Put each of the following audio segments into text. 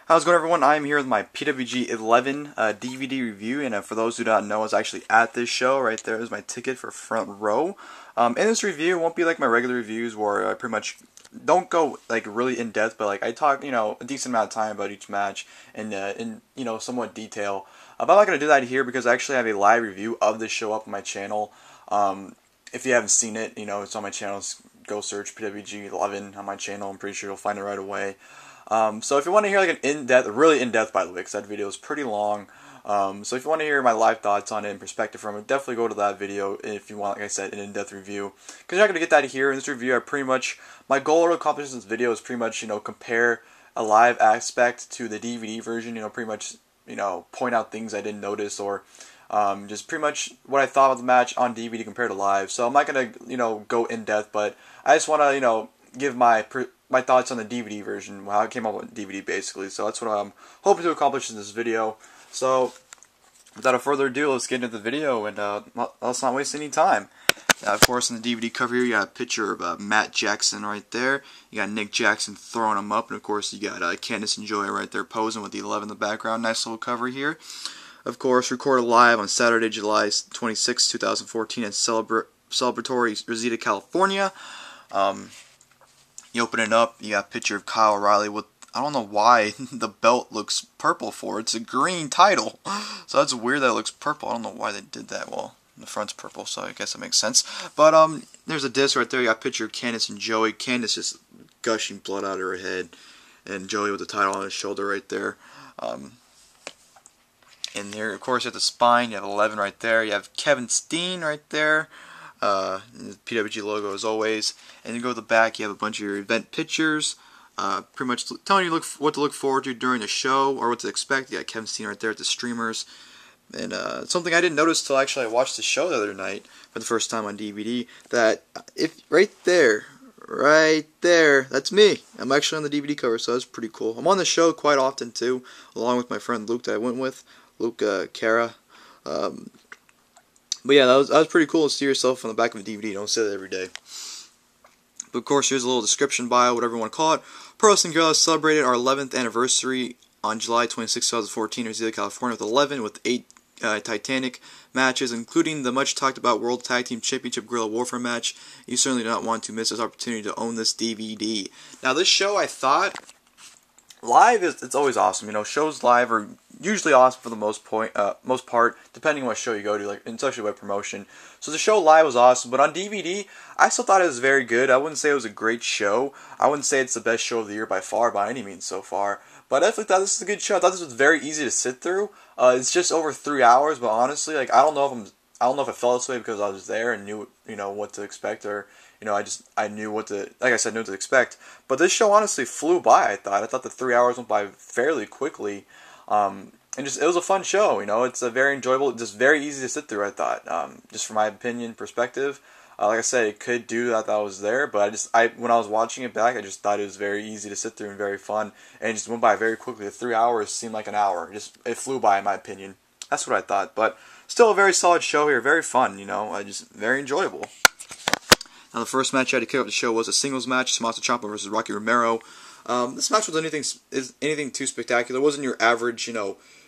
How's it going, everyone? I'm here with my PWG 11 DVD review, and for those who don't know, I was actually at this show. Right there is my ticket for front row. In this review, it won't be like my regular reviews where I pretty much don't go like really in depth, but like I talk, a decent amount of time about each match and in somewhat detail. But I'm not gonna do that here because I actually have a live review of this show up on my channel. If you haven't seen it, it's on my channel. Go search PWG 11 on my channel. I'm pretty sure you'll find it right away. So if you want to hear like an in-depth, really in-depth by the way, because that video is pretty long. So if you want to hear my live thoughts on it and perspective from it, definitely go to that video if you want, like I said, an in-depth review. Because you're not going to get that here in this review. My goal to accomplish in this video is pretty much, compare a live aspect to the DVD version. Pretty much, point out things I didn't notice or just pretty much what I thought of the match on DVD compared to live. So I'm not going to, go in-depth, but I just want to, give my thoughts on the DVD version, how it came out with DVD basically. So that's what I'm hoping to accomplish in this video. So without further ado, let's get into the video and let's not waste any time. Of course, in the DVD cover here, you got a picture of Matt Jackson right there. You got Nick Jackson throwing him up, and of course you got Candice and Joey right there posing with the 11 in the background. Nice little cover here. Of course, recorded live on Saturday, July 26, 2014 in celebratory Reseda, California. You open it up, you got a picture of Kyle O'Reilly with, I don't know why the belt looks purple for it. It's a green title. So that's weird that it looks purple. I don't know why they did that. Well, the front's purple, so I guess that makes sense. But there's a disc right there. You got a picture of Candice and Joey. Candice just gushing blood out of her head. And Joey with the title on his shoulder right there. And there, of course, at the spine, you have 11 right there. You have Kevin Steen right there. The PWG logo as always, and then go to the back. You have a bunch of your event pictures, pretty much telling you what to look forward to during the show or what to expect. You got Kevin Steen right there at the streamers, and something I didn't notice till actually I watched the show the other night for the first time on DVD. That if right there, that's me. I'm actually on the DVD cover, so that's pretty cool. I'm on the show quite often too, along with my friend Luke that I went with, Luke Cara. But yeah, that was pretty cool to see yourself on the back of a DVD. You don't say that every day. But of course, here's a little description bio, whatever you want to call it. Pro Wrestling Guerrilla celebrated our 11th anniversary on July 26, 2014 in Reseda, California with 8 Titanic matches, including the much talked about World Tag Team Championship Guerrilla Warfare match. You certainly do not want to miss this opportunity to own this DVD. Now, this show, I thought, live it's always awesome. Shows live are usually awesome for the most part, depending on what show you go to, like especially by promotion. So the show live was awesome, but on DVD, I still thought it was very good. I wouldn't say it was a great show. I wouldn't say it's the best show of the year by far, by any means so far. But I definitely thought this was a good show. I thought this was very easy to sit through. It's just over 3 hours, but honestly, like I don't know if I felt this way because I was there and knew what to expect, or I knew what to, like I said, knew what to expect. But this show honestly flew by. I thought the 3 hours went by fairly quickly. And it was a fun show. It's a very enjoyable, just very easy to sit through. I thought, just from my opinion perspective, like I said, it could do that I was there, but when I was watching it back, I just thought it was very easy to sit through and very fun, and it just went by very quickly. The 3 hours seemed like an hour. It flew by in my opinion. That's what I thought. But still a very solid show here, very fun. Just very enjoyable. Now the first match I had to kick off the show was a singles match, Tommaso Ciampa versus Rocky Romero. This match was anything too spectacular. It wasn't your average,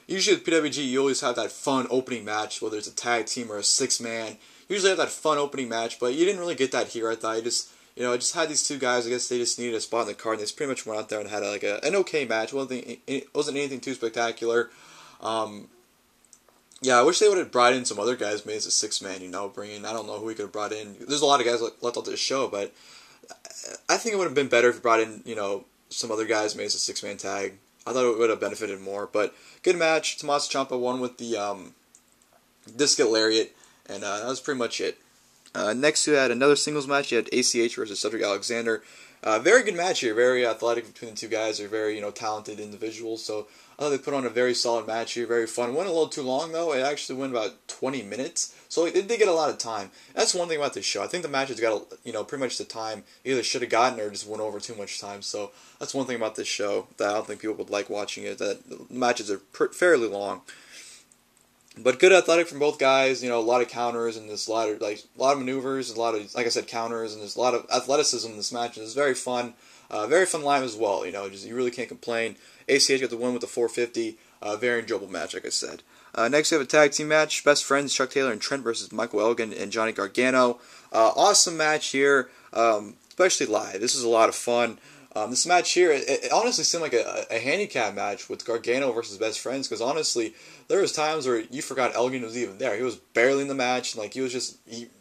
usually with PWG you always have that fun opening match, whether it's a tag team or a 6-man. You usually have that fun opening match, but you didn't really get that here. I thought I just had these two guys. I guess they just needed a spot in the card, and they pretty much went out there and had an okay match. It wasn't anything too spectacular. Yeah, I wish they would have brought in some other guys, maybe as a 6-man, I don't know who we could have brought in. There's a lot of guys left off this show, but I think it would have been better if we brought in, some other guys, maybe as a 6-man tag. I thought it would have benefited more, but good match. Tommaso Ciampa won with the Discus Lariat, and that was pretty much it. Next, we had another singles match. You had ACH versus Cedric Alexander. Very good match here. Very athletic between the two guys. They're very, talented individuals. So I thought they put on a very solid match here. Very fun. Went a little too long though. It actually went about 20 minutes. So it did get a lot of time. That's one thing about this show. I think the matches got, pretty much the time either should have gotten or just went over too much time. So that's one thing about this show that I don't think people would like watching it. That the matches are fairly long. But good athletic from both guys, a lot of counters and there's a lot of maneuvers, a lot of, like I said, counters, and there's a lot of athleticism in this match. It's very fun. Very fun live as well. You really can't complain. ACH got the win with the 450. Very enjoyable match, like I said. Next, we have a tag team match. Best Friends, Chuck Taylor and Trent versus Michael Elgin and Johnny Gargano. Awesome match here, especially live. This is a lot of fun. This match here, it honestly seemed like a handicap match with Gargano versus Best Friends, because honestly, there was times where you forgot Elgin was even there. He was barely in the match, and he was just,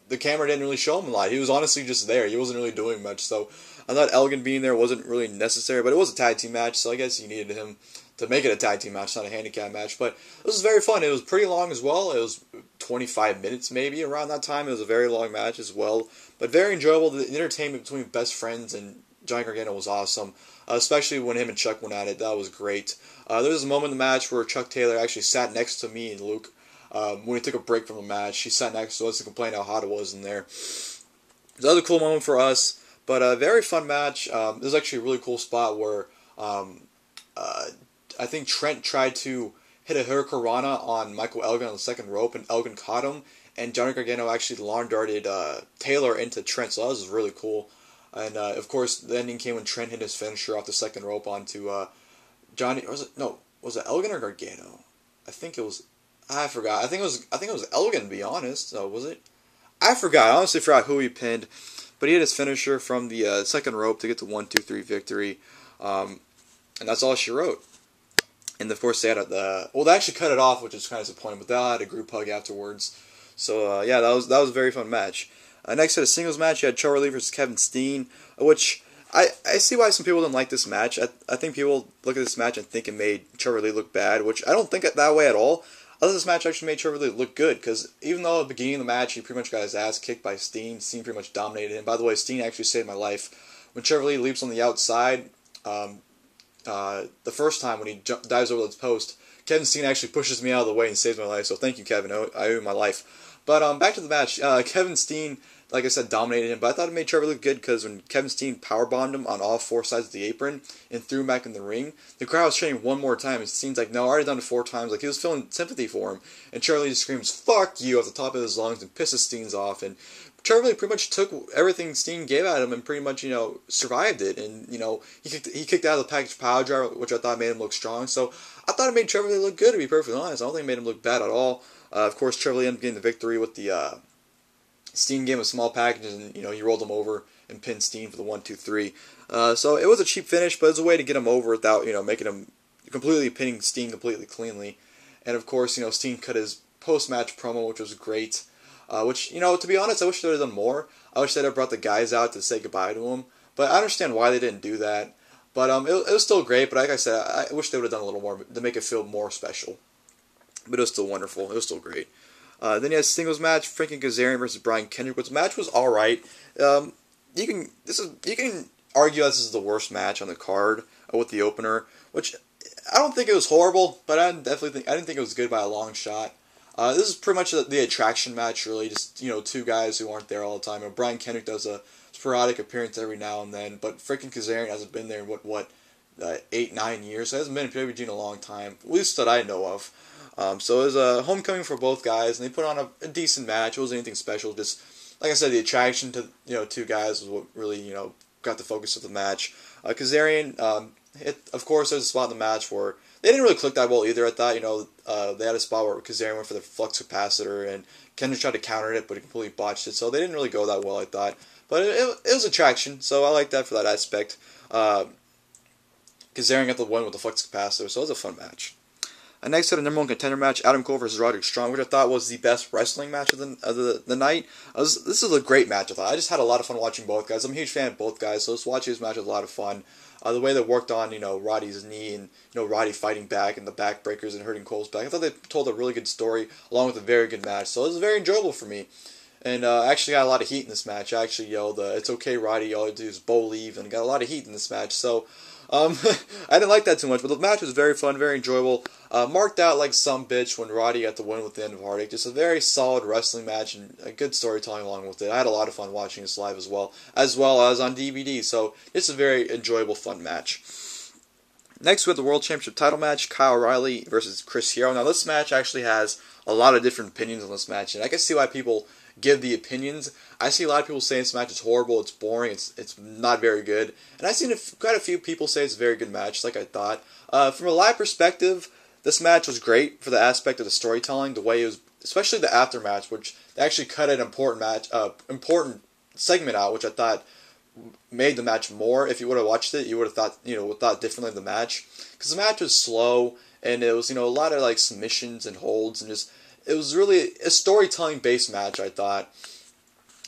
the camera didn't really show him a lot. He was honestly just there. He wasn't really doing much, so I thought Elgin being there wasn't really necessary, but it was a tag team match, so I guess you needed him to make it a tag team match, not a handicap match. But this was very fun. It was pretty long as well. It was 25 minutes maybe around that time. It was a very long match as well, but very enjoyable. The entertainment between Best Friends and Johnny Gargano was awesome, especially when him and Chuck went at it. That was great. There was a moment in the match where Chuck Taylor actually sat next to me and Luke when he took a break from the match. He sat next to us to complain how hot it was in there. It was another cool moment for us, but a very fun match. There's actually a really cool spot where I think Trent tried to hit a hurricanrana on Michael Elgin on the second rope, and Elgin caught him, and Johnny Gargano actually lawn darted Taylor into Trent, so that was really cool. And of course, the ending came when Trent hit his finisher off the second rope onto Johnny. Or was it Elgin or Gargano? I think it was. I forgot. I think it was Elgin, to be honest. So was it? I forgot. I honestly forgot who he pinned, but he hit his finisher from the second rope to get the 1-2-3 victory, and that's all she wrote. And of course, they had they actually cut it off, which is kind of disappointing, but they all had a group hug afterwards. So yeah, that was a very fun match. Next to the singles match, you had Trevor versus Kevin Steen, which I see why some people didn't like this match. I think people look at this match and think it made Trevor look bad, which I don't think it that way at all. I thought this match actually made Trevor look good, because even though at the beginning of the match he pretty much got his ass kicked by Steen pretty much dominated him. By the way, Steen actually saved my life. When Trevor leaps on the outside, the first time when he dives over the post, Kevin Steen actually pushes me out of the way and saves my life, so thank you, Kevin. I owe you my life. But back to the match. Kevin Steen, like I said, dominated him, but I thought it made Trevor look good, because when Kevin Steen powerbombed him on all four sides of the apron and threw him back in the ring, the crowd was chanting one more time, and Steen's like, no, I already done it 4 times. He was feeling sympathy for him, and Trevor just screams, fuck you, off the top of his lungs and pisses Steen's off, and Trevor pretty much took everything Steen gave at him and pretty much, survived it, and, he kicked out of the package power driver, which I thought made him look strong, so I thought it made Trevor look good, to be perfectly honest. I don't think it made him look bad at all. Of course, Trevor ended up getting the victory with the Steen gave him a small package, and he rolled him over and pinned Steen for the 1-2-3. So it was a cheap finish, but it was a way to get him over without making him pinning Steen completely cleanly. And of course, Steen cut his post-match promo, which was great. Which to be honest, I wish they would have done more. I wish they'd have brought the guys out to say goodbye to him. But I understand why they didn't do that. But it was still great. But like I said, I wish they would have done a little more to make it feel more special. But it was still wonderful. It was still great. Then you had a singles match, Frankie Kazarian versus Brian Kendrick, which match was alright. You can argue this is the worst match on the card with the opener, which I don't think it was horrible, but I didn't think it was good by a long shot. This is pretty much the attraction match, really, just 2 guys who aren't there all the time. Brian Kendrick does a sporadic appearance every now and then, but freaking Kazarian hasn't been there in 8-9 years. So he hasn't been in PWG in a long time, at least that I know of. So it was a homecoming for both guys, and they put on a decent match. It wasn't anything special. Just like I said, the attraction to 2 guys was what really got the focus of the match. Kazarian, of course, there's a spot in the match where they didn't really click that well either. I thought they had a spot where Kazarian went for the flux capacitor, and Kendrick tried to counter it, but he completely botched it. So they didn't really go that well, I thought. But it was attraction, so I like that for that aspect. Kazarian got the win with the flux capacitor, so it was a fun match. Next, had a number 1 contender match, Adam Cole versus Roderick Strong, which I thought was the best wrestling match of the night. This is a great match, I thought. I just had a lot of fun watching both guys. I'm a huge fan of both guys, so just watching this match was a lot of fun. The way they worked on, Roddy's knee and, Roddy fighting back and the backbreakers and hurting Cole's back. I thought they told a really good story along with a very good match, so it was very enjoyable for me. And I actually got a lot of heat in this match. I actually yelled, "It's okay, Roddy, all you do is bow leave," and got a lot of heat in this match, so I didn't like that too much, but the match was very fun, very enjoyable. Marked out like some bitch when Roddy got the win with the end of Heartache. Just a very solid wrestling match and a good storytelling along with it. I had a lot of fun watching this live as well as on DVD, so it's a very enjoyable, fun match. Next, we have the World Championship title match, Kyle O'Reilly versus Chris Hero. Now, this match actually has a lot of different opinions on this match, and I can see why people give the opinions. I see a lot of people saying this match is horrible, it's boring, it's not very good, and I've seen quite a few people say it's a very good match, like I thought. From a live perspective, this match was great for the aspect of the storytelling, the way it was, especially the aftermatch, which they actually cut an important segment out, which I thought made the match more. If you would have watched it, you would have thought, thought differently of the match, because the match was slow and it was, a lot of like submissions and holds, and just it was really a storytelling based match. I thought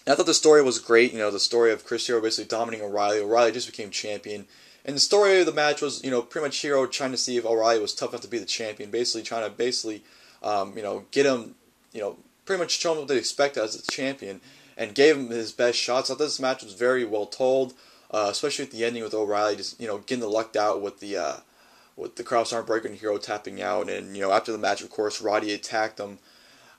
the story was great. The story of Chris Hero basically dominating O'Reilly. O'Reilly just became champion, and the story of the match was, pretty much Hero trying to see if O'Reilly was tough enough to be the champion, basically trying to get him, pretty much show him what they expect as a champion, and gave him his best shots. I thought this match was very well told, especially at the ending with O'Reilly just getting the lucked out with the cross arm breaker and Hero tapping out, and after the match, of course, Roddy attacked him.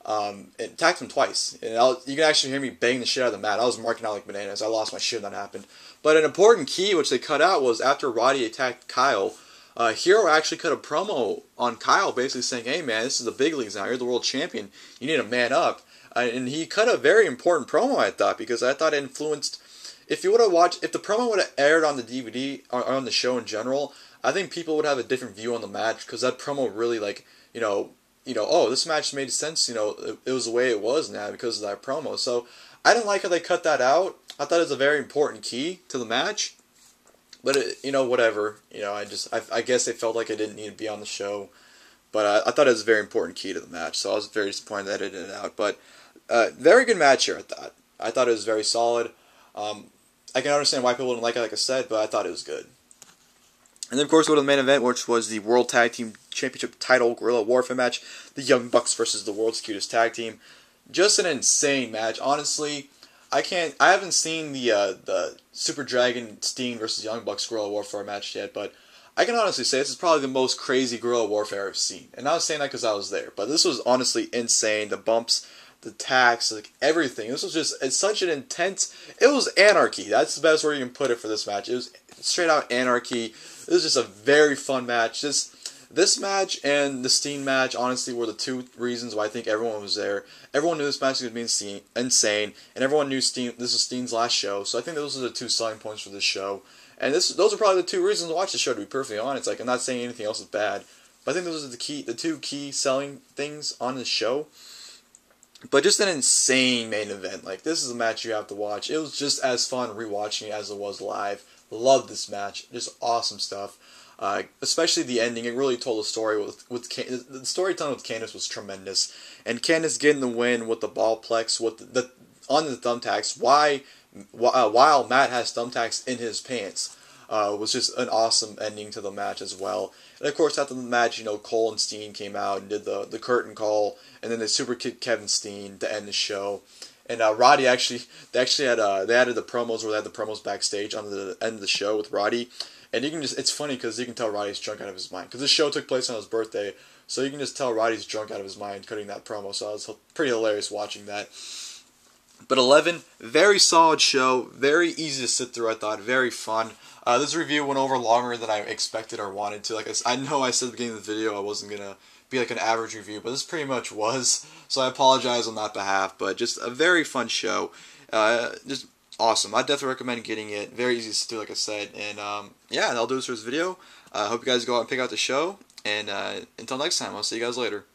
It attacked him twice, and you can actually hear me banging the shit out of the mat. I was marking out like bananas. I lost my shit when that happened. But an important key, which they cut out, was after Roddy attacked Kyle, Hero actually cut a promo on Kyle, basically saying, "Hey man, this is the big leagues now. You're the world champion. You need to man up." And he cut a very important promo, I thought, because I thought it influenced. If the promo would have aired on the DVD or on the show in general, I think people would have a different view on the match, because that promo really, like, oh, this match made sense, it was the way it was now because of that promo. So I didn't like how they cut that out. I thought it was a very important key to the match, but whatever. I guess they felt like it didn't need to be on the show, but I thought it was a very important key to the match. So I was very disappointed that it edited it out. But very good match here. I thought it was very solid. I can understand why people didn't like it, like I said, but I thought it was good. And then, of course, go to the main event, which was the World Tag Team Championship title Guerrilla Warfare match. The Young Bucks versus the World's Cutest Tag Team. Just an insane match. Honestly, I haven't seen the Super Dragon Steen versus Young Bucks Guerrilla Warfare match yet, but I can honestly say this is probably the most crazy Guerrilla Warfare I've seen. And I was saying that because I was there, but this was honestly insane. The bumps, the attacks, like everything. This was it's such an intense. It was anarchy. That's the best word you can put it for this match. It was straight out anarchy. It was just a very fun match. This match and the Steen match, honestly, were the two reasons why I think everyone was there. Everyone knew this match was going to be insane, and everyone knew this was Steen's last show. So I think those are the two selling points for this show. And those are probably the two reasons to watch the show, to be perfectly honest. Like, I'm not saying anything else is bad, but I think those are the two key selling things on the show. But just an insane main event. Like, this is a match you have to watch. It was just as fun rewatching it as it was live. Loved this match. Just awesome stuff. Especially the ending. It really told a story with the storytelling with Candice was tremendous. And Candice getting the win with the ballplex with on the thumbtacks. While Matt has thumbtacks in his pants, was just an awesome ending to the match as well. And of course, after the match, Cole and Steen came out and did the curtain call, and then they super kicked Kevin Steen to end the show. And Roddy they added the promos where they had the promos backstage on the end of the show with Roddy. And it's funny because you can tell Roddy's drunk out of his mind. Because this show took place on his birthday, so you can just tell Roddy's drunk out of his mind cutting that promo. So it was pretty hilarious watching that. But 11, very solid show, very easy to sit through, I thought, very fun. This review went over longer than I expected or wanted to. Like I know I said at the beginning of the video I wasn't going to be like an average review, but this pretty much was. So I apologize on that behalf, but just a very fun show. Just awesome. I definitely recommend getting it. Very easy to sit through, like I said. And yeah, that'll do this for this video. I hope you guys go out and pick out the show. And until next time, I'll see you guys later.